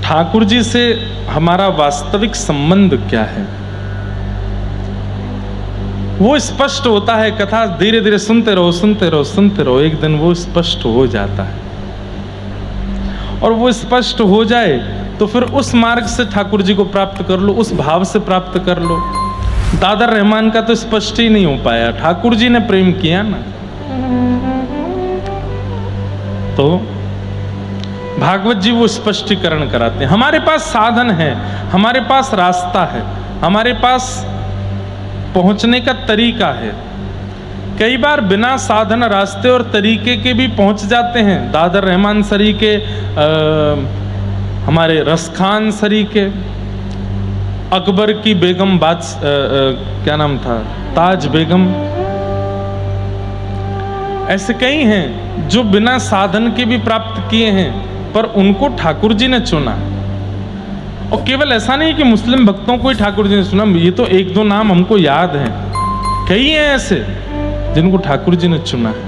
ठाकुर जी से हमारा वास्तविक संबंध क्या है, वो स्पष्ट होता है। कथा धीरे धीरे सुनते रहो सुनते रहो सुनते रहो, एक दिन वो स्पष्ट हो जाता है। और वो स्पष्ट हो जाए तो फिर उस मार्ग से ठाकुर जी को प्राप्त कर लो, उस भाव से प्राप्त कर लो। दादर रहमान का तो स्पष्ट ही नहीं हो पाया, ठाकुर जी ने प्रेम किया ना। तो भागवत जी वो स्पष्टीकरण कराते हैं। हमारे पास साधन है, हमारे पास रास्ता है, हमारे पास पहुंचने का तरीका है। कई बार बिना साधन रास्ते और तरीके के भी पहुंच जाते हैं। दादर रहमान सरी के हमारे रसखान सरी के, अकबर की बेगम क्या नाम था, ताज बेगम, ऐसे कई हैं जो बिना साधन के भी प्राप्त किए हैं, पर उनको ठाकुर जी ने चुना। और केवल ऐसा नहीं कि मुस्लिम भक्तों को ही ठाकुर जी ने चुना, ये तो एक दो नाम हमको याद हैं, कई हैं ऐसे जिनको ठाकुर जी ने चुना है।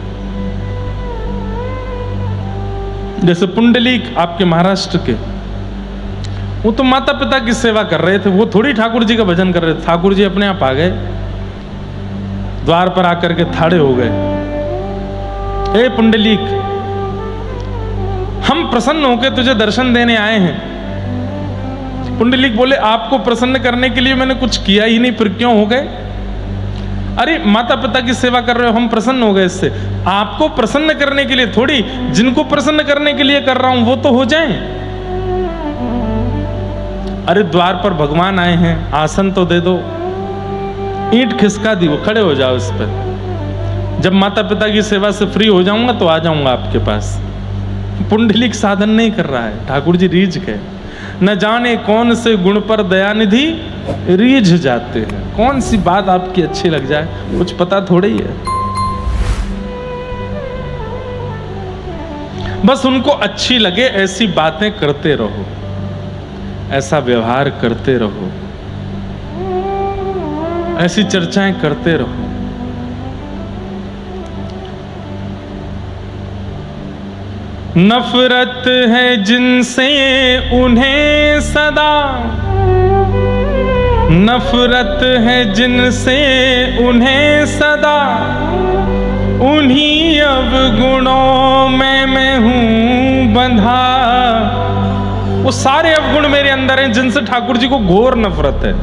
जैसे पुंडलीक आपके महाराष्ट्र के, वो तो माता पिता की सेवा कर रहे थे, वो थोड़ी ठाकुर जी का भजन कर रहे थे। ठाकुर जी अपने आप आ गए, द्वार पर आकर के ठाड़े हो गए, हे पुंडलीक, हम प्रसन्न होकर तुझे दर्शन देने आए हैं। पुंडलीक बोले, आपको प्रसन्न करने के लिए मैंने कुछ किया ही नहीं, फिर क्यों हो गए? अरे माता पिता की सेवा कर रहे हो, हम प्रसन्न हो गए इससे। आपको प्रसन्न करने के लिए थोड़ी, जिनको प्रसन्न करने के लिए कर रहा हूं वो तो हो जाएं। अरे द्वार पर भगवान आए हैं, आसन तो दे दो। ईंट खिसका दी, वो खड़े हो जाओ इस पर। जब माता पिता की सेवा से फ्री हो जाऊंगा तो आ जाऊंगा आपके पास। पुंडलिक साधन नहीं कर रहा है, ठाकुर जी रीझ गए। न जाने कौन से गुण पर दयानिधि रीझ जाते हैं। कौन सी बात आपकी अच्छी लग जाए, कुछ पता थोड़ी ही है। बस उनको अच्छी लगे ऐसी बातें करते रहो, ऐसा व्यवहार करते रहो, ऐसी चर्चाएं करते रहो। नफरत है जिनसे उन्हें सदा, नफरत है जिनसे उन्हें सदा, उन्हीं अवगुणों में मैं हूं बंधा। वो सारे अवगुण मेरे अंदर हैं जिनसे ठाकुर जी को घोर नफरत है,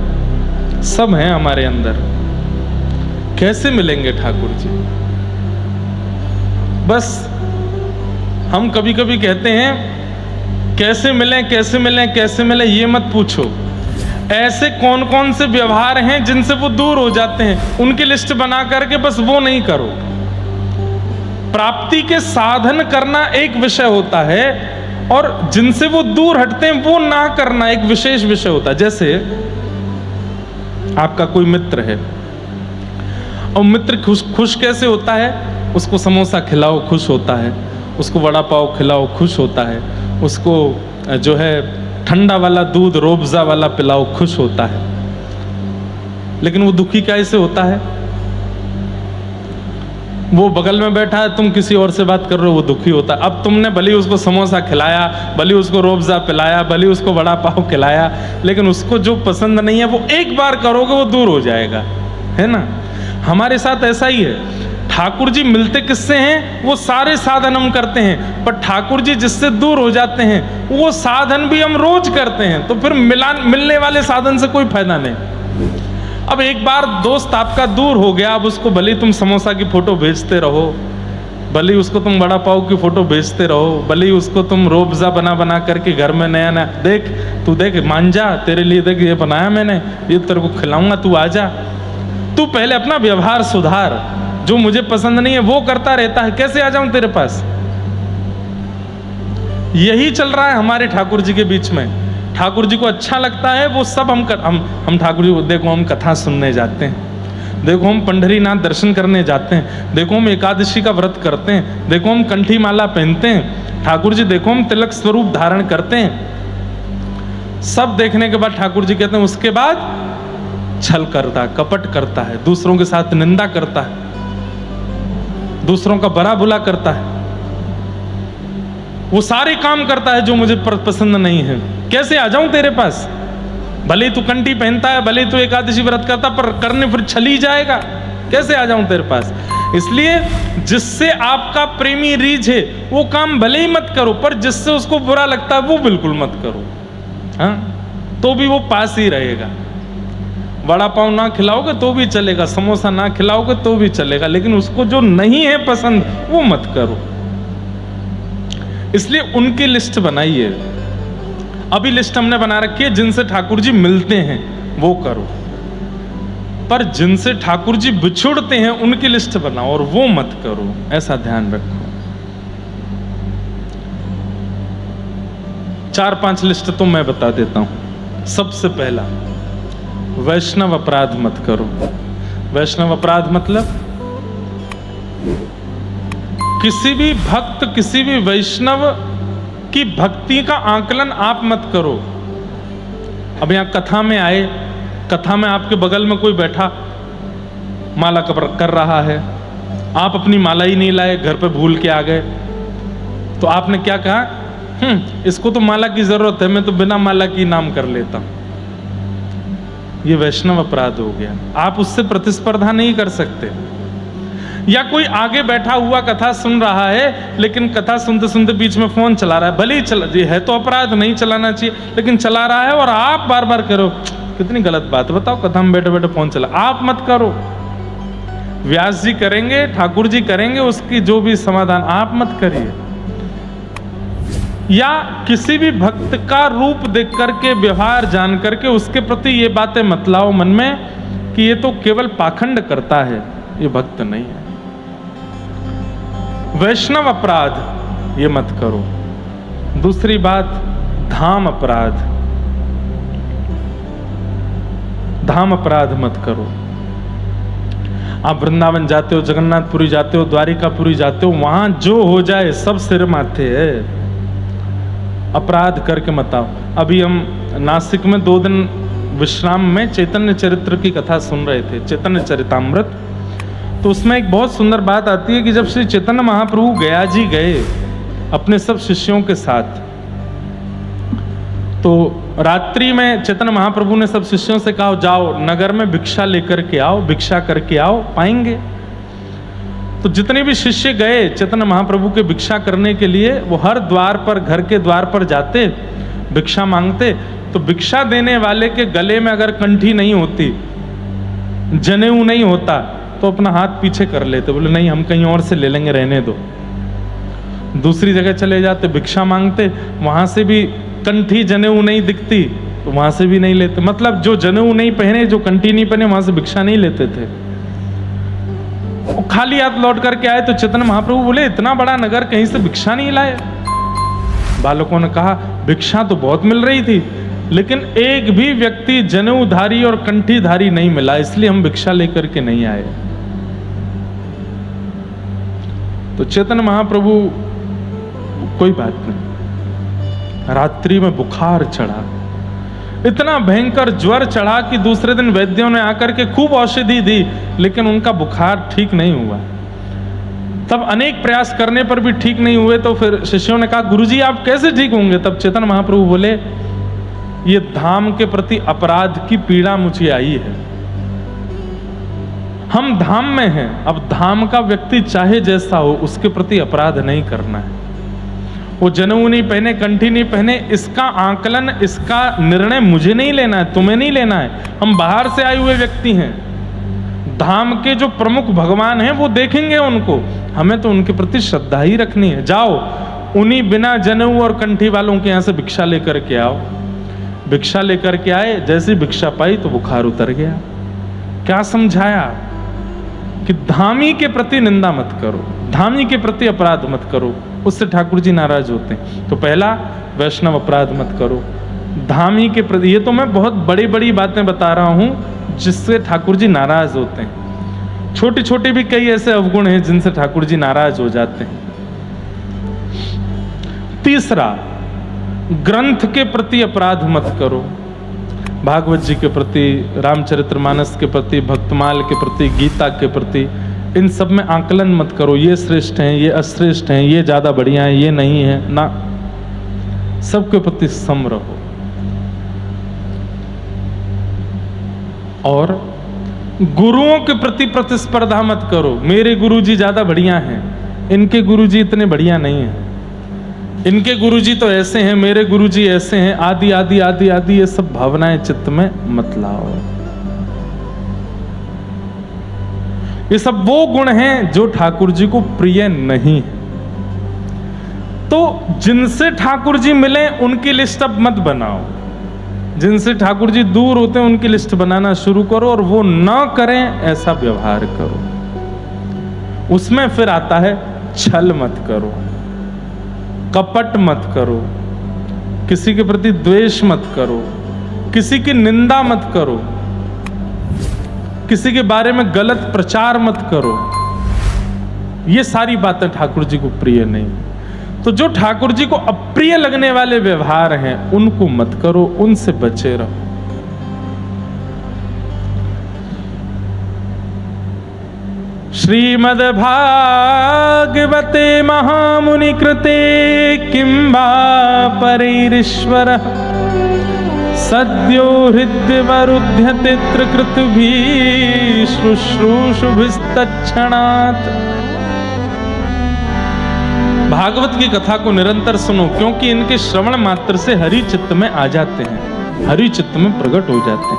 सब हैं हमारे अंदर। कैसे मिलेंगे ठाकुर जी? बस हम कभी कभी कहते हैं कैसे मिलें कैसे मिलें कैसे मिलें, ये मत पूछो। ऐसे कौन कौन से व्यवहार हैं जिनसे वो दूर हो जाते हैं, उनकी लिस्ट बना करके बस वो नहीं करो। प्राप्ति के साधन करना एक विषय होता है, और जिनसे वो दूर हटते हैं वो ना करना एक विशेष विषय होता है। जैसे आपका कोई मित्र है, और मित्र खुश कैसे होता है? उसको समोसा खिलाओ खुश होता है, उसको वड़ा पाव खिलाओ खुश होता है, उसको जो है ठंडा वाला दूध रोबजा वाला पिलाओ खुश होता है। लेकिन वो दुखी कैसे होता है? वो बगल में बैठा है, तुम किसी और से बात कर रहे हो, वो दुखी होता है। अब तुमने भले उसको समोसा खिलाया, भले उसको रोबजा पिलाया, भले उसको वड़ा पाव खिलाया, लेकिन उसको जो पसंद नहीं है वो एक बार करोगे वो दूर हो जाएगा, है ना? हमारे साथ ऐसा ही है। ठाकुर जी मिलते किससे हैं? वो सारे साधन हम करते हैं, पर ठाकुर जी जिससे दूर हो जाते हैं वो साधन भी हम रोज करते हैं, तो फिर मिलने वाले साधन से कोई फायदा नहीं। अब एक बार दोस्त आपका दूर हो गया, अब उसको भले तुम समोसा की फोटो भेजते रहो, भले उसको तुम वड़ा पाव की फोटो भेजते रहो, भले उसको तुम रोबजा बना बना करके घर में नया नया, देख तू देख मान जा, तेरे लिए देख ये बनाया मैंने, ये तेरे को खिलाऊंगा, तू आ जा। तू पहले अपना व्यवहार सुधार, जो मुझे पसंद नहीं है वो करता रहता है, कैसे आ जाऊं तेरे पास? यही चल रहा है हमारे ठाकुर जी के बीच में। ठाकुर जी को अच्छा लगता है वो सब हम ठाकुर जी को, देखो हम कथा सुनने जाते हैं, देखो हम पंढरीनाथ दर्शन करने जाते हैं, देखो हम एकादशी का व्रत करते हैं, देखो हम कंठी माला पहनते हैं, ठाकुर जी देखो हम तिलक स्वरूप धारण करते हैं। सब देखने के बाद ठाकुर जी कहते हैं उसके बाद छल करता है, कपट करता है, दूसरों के साथ निंदा करता है, दूसरों का बड़ा बुला करता है, वो सारे काम करता है जो मुझे पसंद नहीं है। कैसे आ जाऊं तेरे पास? भले तू कंठी पहनता है, भले तू एकादशी व्रत करता, पर करने फिर छली जाएगा, कैसे आ जाऊं तेरे पास? इसलिए जिससे आपका प्रेमी रीझ है वो काम भले ही मत करो, पर जिससे उसको बुरा लगता है वो बिल्कुल मत करो। हाँ, तो भी वो पास ही रहेगा। वड़ा पाव ना खिलाओगे तो भी चलेगा, समोसा ना खिलाओगे तो भी चलेगा, लेकिन उसको जो नहीं है पसंद वो मत करो। इसलिए उनकी लिस्ट बनाइए। अभी लिस्ट हमने बना रखी है, जिनसे ठाकुर जी मिलते हैं वो करो, पर जिनसे ठाकुर जी बिछुड़ते हैं उनकी लिस्ट बनाओ और वो मत करो, ऐसा ध्यान रखो। 4-5 लिस्ट तो मैं बता देता हूं। सबसे पहला, वैष्णव अपराध मत करो। वैष्णव अपराध मतलब किसी भी भक्त, किसी भी वैष्णव की भक्ति का आकलन आप मत करो। अब यहां कथा में आए, कथा में आपके बगल में कोई बैठा माला कर रहा है, आप अपनी माला ही नहीं लाए, घर पे भूल के आ गए, तो आपने क्या कहा? इसको तो माला की जरूरत है, मैं तो बिना माला की नाम कर लेता हूं। ये वैष्णव अपराध हो गया। आप उससे प्रतिस्पर्धा नहीं कर सकते। या कोई आगे बैठा हुआ कथा सुन रहा है, लेकिन कथा सुनते सुनते बीच में फोन चला रहा है, भले ही चला, ये है तो अपराध, नहीं चलाना चाहिए, लेकिन चला रहा है और आप बार बार करो, कितनी गलत बात है। बताओ, कथा में बैठे बैठे फोन चला, आप मत करो। व्यास जी करेंगे, ठाकुर जी करेंगे उसकी जो भी समाधान, आप मत करिए। या किसी भी भक्त का रूप देख करके, व्यवहार जान करके उसके प्रति ये बातें मत लाओ मन में कि ये तो केवल पाखंड करता है, ये भक्त नहीं है। वैष्णव अपराध ये मत करो। दूसरी बात, धाम अपराध। धाम अपराध मत करो। आप वृंदावन जाते हो, जगन्नाथपुरी जाते हो, द्वारिकापुरी जाते हो, वहां जो हो जाए सब सिर माथे है, अपराध करके मत आओ। अभी हम नासिक में 2 दिन विश्राम में चैतन्य चरित्र की कथा सुन रहे थे, चैतन्य चरितामृत। तो उसमें एक बहुत सुंदर बात आती है कि जब श्री चैतन्य महाप्रभु गया जी गए अपने सब शिष्यों के साथ, तो रात्रि में चैतन्य महाप्रभु ने सब शिष्यों से कहा, जाओ नगर में भिक्षा लेकर के आओ, भिक्षा करके आओ, पाएंगे। तो जितने भी शिष्य गए चैतन्य महाप्रभु के भिक्षा करने के लिए, वो हर द्वार पर, घर के द्वार पर जाते, भिक्षा मांगते। तो भिक्षा देने वाले के गले में अगर कंठी नहीं होती, जनेऊ नहीं होता, तो अपना हाथ पीछे कर लेते, बोले नहीं हम कहीं और से ले लेंगे, रहने दो। दूसरी जगह चले जाते, भिक्षा मांगते, वहां से भी कंठी जनेऊ नहीं दिखती, तो वहां से भी नहीं लेते। मतलब जो जनेऊ नहीं पहने, जो कंठी नहीं पहने, वहां से भिक्षा नहीं लेते थे। खाली हाथ लौट करके आए तो चैतन्य महाप्रभु बोले, इतना बड़ा नगर, कहीं से भिक्षा नहीं लाए? बालकों ने कहा, भिक्षा तो बहुत मिल रही थी, लेकिन एक भी व्यक्ति जनेऊधारी और कंठीधारी नहीं मिला, इसलिए हम भिक्षा लेकर के नहीं आए। तो चैतन्य महाप्रभु, कोई बात नहीं, रात्रि में बुखार चढ़ा, इतना भयंकर ज्वर चढ़ा कि दूसरे दिन वैद्यों ने आकर के खूब औषधि दी, लेकिन उनका बुखार ठीक नहीं हुआ। तब अनेक प्रयास करने पर भी ठीक नहीं हुए, तो फिर शिष्यों ने कहा, गुरुजी आप कैसे ठीक होंगे? तब चैतन्य महाप्रभु बोले, ये धाम के प्रति अपराध की पीड़ा मुझे आई है। हम धाम में हैं, अब धाम का व्यक्ति चाहे जैसा हो, उसके प्रति अपराध नहीं करना है। वो जनेऊ नहीं पहने, कंठी नहीं पहने, इसका आकलन, इसका निर्णय मुझे नहीं लेना है, तुम्हें नहीं लेना है। हम बाहर से आए हुए व्यक्ति हैं, धाम के जो प्रमुख भगवान हैं वो देखेंगे उनको, हमें तो उनके प्रति श्रद्धा ही रखनी है। जाओ उन्हीं बिना जनेऊ और कंठी वालों के यहाँ से भिक्षा लेकर के आओ। भिक्षा लेकर के आए, जैसी भिक्षा पाई तो बुखार उतर गया। क्या समझाया कि धामी के प्रति निंदा मत करो, धामी के प्रति अपराध मत करो, उससे ठाकुर जी नाराज होते हैं। तो पहला, वैष्णव अपराध मत करो। धामी के प्रति, ये तो मैं बहुत बड़ी बड़ी बातें बता रहा हूं जिससे ठाकुर जी नाराज होते हैं। छोटे छोटे भी कई ऐसे अवगुण हैं जिनसे ठाकुर जी नाराज हो जाते हैं। तीसरा, ग्रंथ के प्रति अपराध मत करो। भागवत जी के प्रति, रामचरितमानस के प्रति, भक्तमाल के प्रति, गीता के प्रति, इन सब में आकलन मत करो, ये श्रेष्ठ हैं, ये अश्रेष्ठ हैं, ये ज्यादा बढ़िया हैं, ये नहीं है ना। सबके प्रति सम रहो। और गुरुओं के प्रति प्रतिस्पर्धा मत करो। मेरे गुरुजी ज्यादा बढ़िया हैं, इनके गुरुजी इतने बढ़िया नहीं हैं, इनके गुरुजी तो ऐसे हैं, मेरे गुरुजी ऐसे हैं, आदि आदि आदि आदि ये सब भावनाएं चित्त में मत लाओ। ये सब वो गुण हैं जो ठाकुर जी को प्रिय नहीं है। तो जिनसे ठाकुर जी मिले उनकी लिस्ट अब मत बनाओ, जिनसे ठाकुर जी दूर होते हैं उनकी लिस्ट बनाना शुरू करो, और वो ना करें ऐसा व्यवहार करो। उसमें फिर आता है छल मत करो, कपट मत करो, किसी के प्रति द्वेष मत करो, किसी की निंदा मत करो, किसी के बारे में गलत प्रचार मत करो। ये सारी बातें ठाकुर जी को प्रिय नहीं। तो जो ठाकुर जी को अप्रिय लगने वाले व्यवहार हैं उनको मत करो, उनसे बचे रहो। श्रीमद् भागवते महामुनि कृते किंबा परैरीश्वरः सद्यो हृद्यवरुध्यते त्रिकृतभिः शुश्रूषुभिस्तत्क्षणात्। भागवत की कथा को निरंतर सुनो, क्योंकि इनके श्रवण मात्र से हरि चित्त में आ जाते हैं, हरि चित्त में प्रकट हो जाते हैं।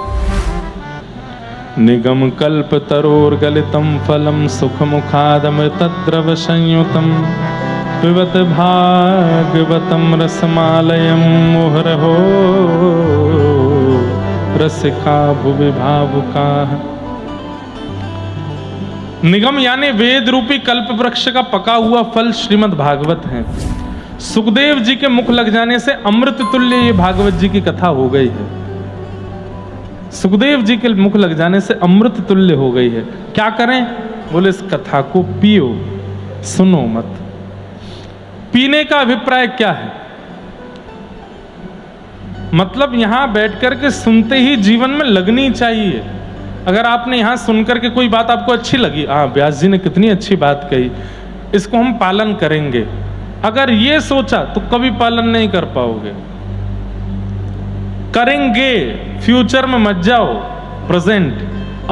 निगम कल्प तरोर गलितम फलम सुख मुखादमृतद्रव संयुतम पिबत भागवतम रसमालयम मुहुरहो रसिका भुवि भावुकाः। निगम यानी वेद रूपी कल्प वृक्ष का पका हुआ फल श्रीमद् भागवत है। सुखदेव जी के मुख लग जाने से अमृत तुल्य ये भागवत जी की कथा हो गई है। सुखदेव जी के मुख लग जाने से अमृत तुल्य हो गई है। क्या करें? बोले इस कथा को पियो, सुनो मत। पीने का अभिप्राय क्या है? मतलब यहां बैठ करके सुनते ही जीवन में लगनी चाहिए। अगर आपने यहां सुनकर के कोई बात आपको अच्छी लगी, हाँ व्यास जी ने कितनी अच्छी बात कही, इसको हम पालन करेंगे, अगर ये सोचा तो कभी पालन नहीं कर पाओगे। करेंगे, फ्यूचर में मत जाओ, प्रेजेंट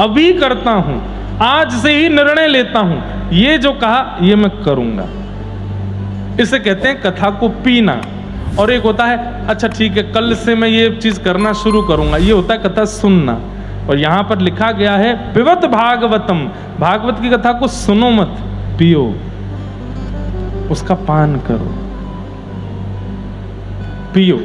अभी करता हूं, आज से ही निर्णय लेता हूं, ये जो कहा ये मैं करूंगा। इसे कहते हैं कथा को पीना। और एक होता है अच्छा ठीक है कल से मैं ये चीज करना शुरू करूंगा, ये होता है कथा सुनना। और यहां पर लिखा गया है पिबत भागवतम, भागवत की कथा को सुनो मत, पियो, उसका पान करो, पियो।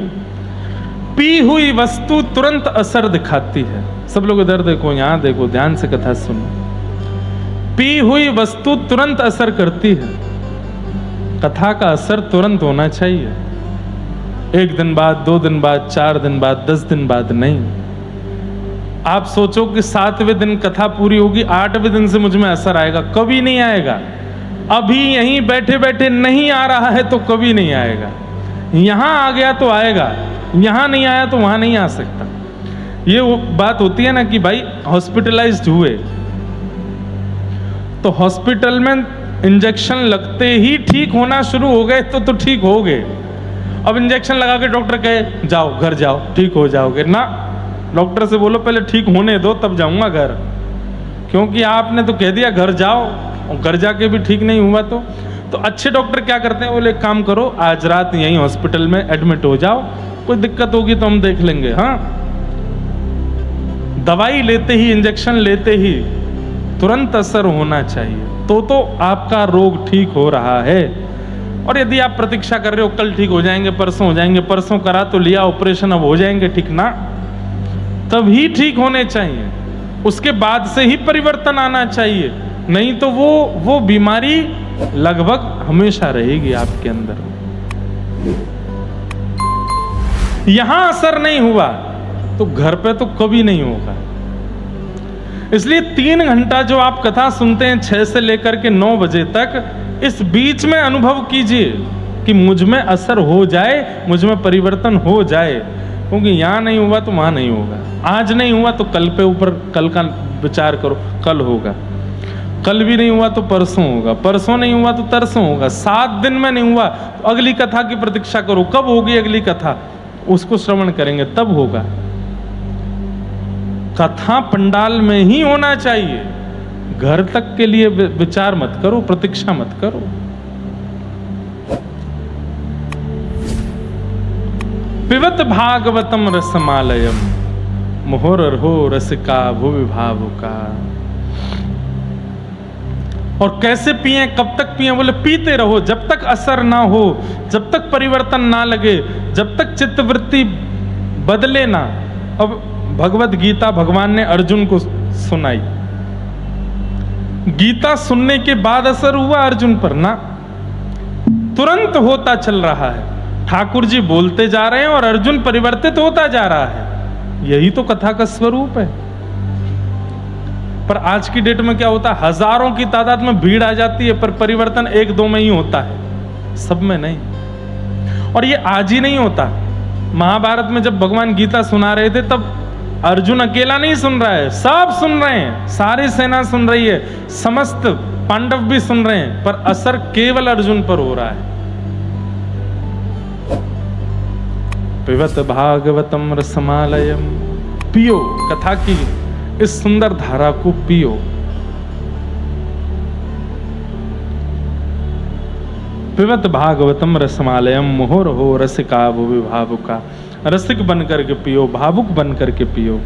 पी हुई वस्तु तुरंत असर दिखाती है। सब लोग इधर देखो, यहां देखो, ध्यान से कथा सुनो। पी हुई वस्तु तुरंत असर करती है। कथा का असर तुरंत होना चाहिए, 1 दिन बाद, 2 दिन बाद, 4 दिन बाद, 10 दिन बाद नहीं। आप सोचो कि 7वें दिन कथा पूरी होगी, 8वें दिन से मुझ में असर आएगा, कभी नहीं आएगा। अभी यहीं बैठे बैठे नहीं आ रहा है तो कभी नहीं आएगा। यहां आ गया तो आएगा, यहां नहीं आया तो वहां नहीं आ सकता। ये वो बात होती है ना कि भाई हॉस्पिटलाइज्ड हुए तो हॉस्पिटल में इंजेक्शन लगते ही ठीक होना शुरू हो गए तो ठीक हो गए। अब इंजेक्शन लगा के डॉक्टर कहे जाओ घर जाओ ठीक हो जाओगे ना, डॉक्टर से बोलो पहले ठीक होने दो तब जाऊंगा घर, क्योंकि आपने तो कह दिया घर जाओ और घर जाके भी ठीक नहीं हुआ तो अच्छे डॉक्टर क्या करते हैं, बोले काम करो आज रात यहीं हॉस्पिटल में एडमिट हो जाओ, कोई दिक्कत होगी तो हम देख लेंगे। हाँ, दवाई लेते ही, इंजेक्शन लेते ही तुरंत असर होना चाहिए तो आपका रोग ठीक हो रहा है। और यदि आप प्रतीक्षा कर रहे हो कल ठीक हो जाएंगे, परसों हो जाएंगे, परसों करा तो लिया ऑपरेशन अब हो जाएंगे ठीक ना, तभी ठीक होने चाहिए, उसके बाद से ही परिवर्तन आना चाहिए, नहीं तो वो बीमारी लगभग हमेशा रहेगी आपके अंदर। यहां असर नहीं हुआ तो घर पे तो कभी नहीं होगा। इसलिए 3 घंटा जो आप कथा सुनते हैं 6 से लेकर के 9 बजे तक, इस बीच में अनुभव कीजिए कि मुझ में असर हो जाए, मुझ में परिवर्तन हो जाए, क्योंकि यहां नहीं हुआ तो वहां नहीं होगा। आज नहीं हुआ तो कल पे ऊपर कल का विचार करो, कल होगा, कल भी नहीं हुआ तो परसों होगा, परसों नहीं हुआ तो तरसों होगा, 7 दिन में नहीं हुआ तो अगली कथा की प्रतीक्षा करो, कब होगी अगली कथा, उसको श्रवण करेंगे तब होगा। कथा पंडाल में ही होना चाहिए। घर तक के लिए विचार मत करो, प्रतीक्षा मत करो। पिबत भागवतम रसमालयम मुहुरर्हो रसिका भुवि भावुका। और कैसे पिए, कब तक पिए? बोले पीते रहो जब तक असर ना हो, जब तक परिवर्तन ना लगे, जब तक चित्तवृत्ति बदले ना। अब भगवत गीता भगवान ने अर्जुन को सुनाई, गीता सुनने के बाद असर हुआ अर्जुन पर ना, तुरंत होता चल रहा है। ठाकुर जी बोलते जा रहे हैं और अर्जुन परिवर्तित होता जा रहा है। यही तो कथा का स्वरूप है। पर आज की डेट में क्या होता है, हजारों की तादाद में भीड़ आ जाती है, पर परिवर्तन एक दो में ही होता है, सब में नहीं। और ये आज ही नहीं होता। महाभारत में जब भगवान गीता सुना रहे थे तब अर्जुन अकेला नहीं सुन रहा है, सब सुन रहे हैं, सारी सेना सुन रही है, समस्त पांडव भी सुन रहे हैं, पर असर केवल अर्जुन पर हो रहा है। पिबत भागवतम रसमालयम, पियो कथा की इस सुंदर धारा को पियो। पिबत भागवतम रसमालयम मुहुरर्हो रसिका भुवि भावुका। रसिक बन करके पियो, भावुक बन करके पियो।